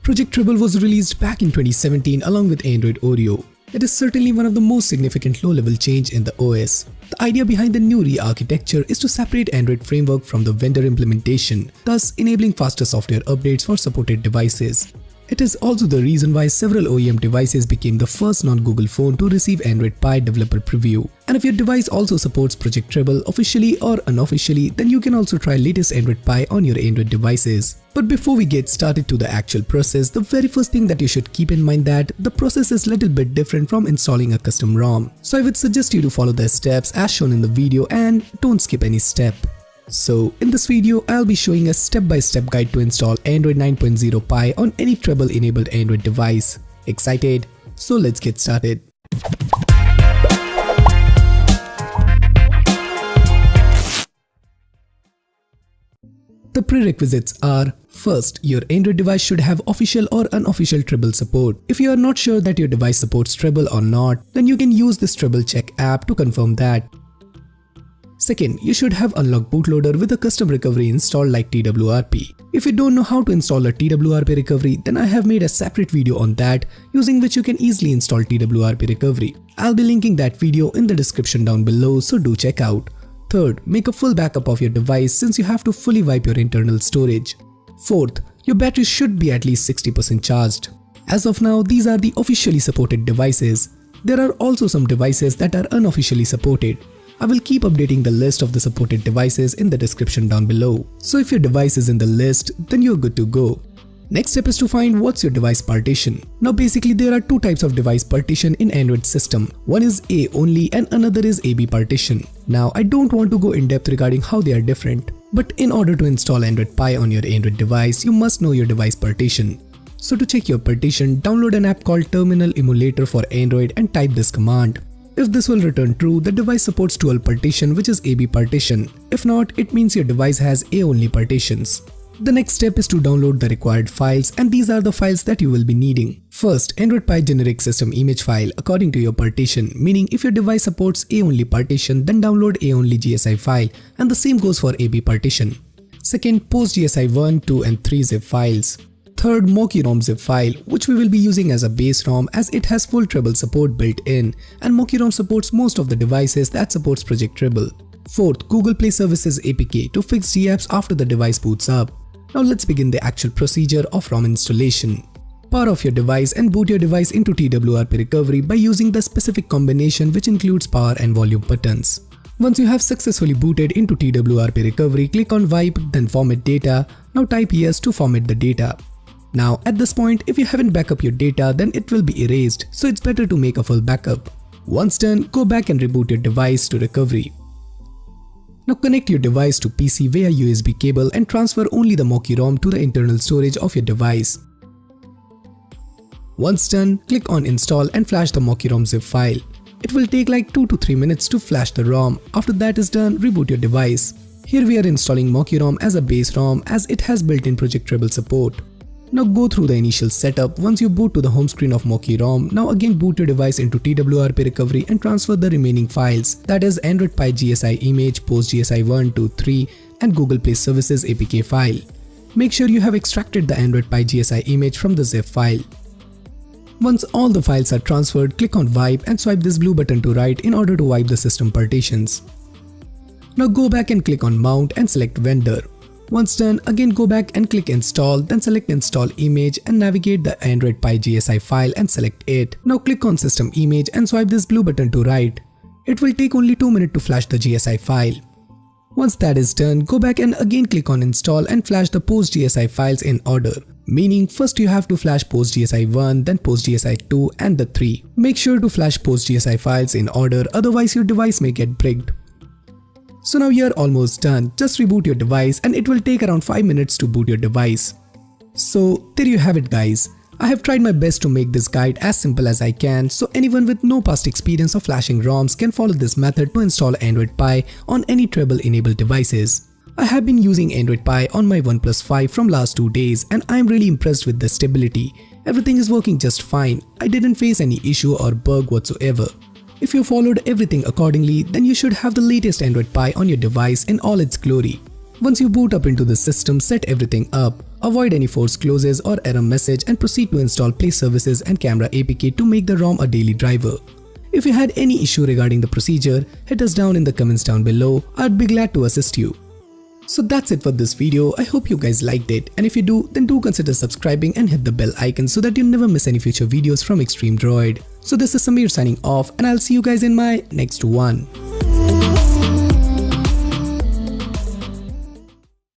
Project Treble was released back in 2017 along with Android Oreo. It is certainly one of the most significant low-level change in the OS. The idea behind the new re-architecture is to separate Android framework from the vendor implementation, thus enabling faster software updates for supported devices. It is also the reason why several OEM devices became the first non-Google phone to receive Android Pie developer preview. And if your device also supports Project Treble officially or unofficially, then you can also try latest Android Pie on your Android devices. But before we get started to the actual process, the very first thing that you should keep in mind that the process is a little bit different from installing a custom ROM. So I would suggest you to follow the steps as shown in the video and don't skip any step. So in this video, I'll be showing a step-by-step guide to install Android 9.0 Pie on any Treble-enabled Android device. Excited? So let's get started. The prerequisites are: first, your Android device should have official or unofficial Treble support. If you are not sure that your device supports Treble or not, then you can use this Treble Check app to confirm that. Second, you should have unlocked bootloader with a custom recovery installed like TWRP. If you don't know how to install a TWRP recovery, then I have made a separate video on that, using which you can easily install TWRP recovery. I'll be linking that video in the description down below, so do check out. Third, make a full backup of your device since you have to fully wipe your internal storage. Fourth, your battery should be at least 60% charged. As of now, these are the officially supported devices. There are also some devices that are unofficially supported. I will keep updating the list of the supported devices in the description down below. So if your device is in the list, then you're good to go. Next step is to find what's your device partition. Now basically there are two types of device partition in Android system. One is A only and another is AB partition. Now I don't want to go in depth regarding how they are different. But in order to install Android Pie on your Android device, you must know your device partition. So to check your partition, download an app called Terminal Emulator for Android and type this command. If this will return true, the device supports dual partition, which is AB partition. If not, it means your device has A-only partitions. The next step is to download the required files, and these are the files that you will be needing. First, Android Pie generic system image file according to your partition, meaning if your device supports A-only partition, then download A-only GSI file, and the same goes for AB partition. Second, post GSI 1, 2 and 3 zip files. Third, Moki ROM zip file, which we will be using as a base ROM as it has full Treble support built in, and Moki ROM supports most of the devices that supports Project Treble. Fourth, Google Play Services APK to fix GApps after the device boots up. Now let's begin the actual procedure of ROM installation. Power off your device and boot your device into TWRP recovery by using the specific combination which includes power and volume buttons. Once you have successfully booted into TWRP recovery, click on Wipe, then Format Data. Now type Yes to format the data. Now at this point, if you haven't backed up your data, then it will be erased, so it's better to make a full backup. Once done, go back and reboot your device to recovery. Now connect your device to PC via USB cable and transfer only the Moki ROM to the internal storage of your device. Once done, click on Install and flash the Moki ROM zip file. It will take like 2 to 3 minutes to flash the ROM. After that is done, reboot your device. Here we are installing Moki ROM as a base ROM as it has built-in Project Treble support. Now go through the initial setup. Once you boot to the home screen of Moki ROM, now again boot your device into TWRP recovery and transfer the remaining files, that is Android Pie GSI image, post GSI 1, 2, 3 and Google Play Services APK file. Make sure you have extracted the Android Pie GSI image from the zip file. Once all the files are transferred, click on Wipe and swipe this blue button to right in order to wipe the system partitions. Now go back and click on Mount and select Vendor. Once done, again go back and click Install, then select Install Image and navigate the Android Pie GSI file and select it. Now click on System Image and swipe this blue button to right. It will take only 2 minutes to flash the GSI file. Once that is done, go back and again click on Install and flash the post GSI files in order. Meaning first you have to flash post GSI 1, then post GSI 2 and the 3. Make sure to flash post GSI files in order, otherwise your device may get bricked. So now you're almost done, just reboot your device and it will take around 5 minutes to boot your device. So there you have it guys. I have tried my best to make this guide as simple as I can, so anyone with no past experience of flashing ROMs can follow this method to install Android Pie on any Treble enabled devices. I have been using Android Pie on my OnePlus 5 from last 2 days and I am really impressed with the stability. Everything is working just fine. I didn't face any issue or bug whatsoever. If you followed everything accordingly, then you should have the latest Android Pie on your device in all its glory. Once you boot up into the system, set everything up. Avoid any forced closes or error message and proceed to install Play Services and Camera APK to make the ROM a daily driver. If you had any issue regarding the procedure, hit us down in the comments down below. I'd be glad to assist you. So that's it for this video. I hope you guys liked it, and if you do, then do consider subscribing and hit the bell icon so that you never miss any future videos from Extreme Droid. So this is Samir signing off, and I'll see you guys in my next one.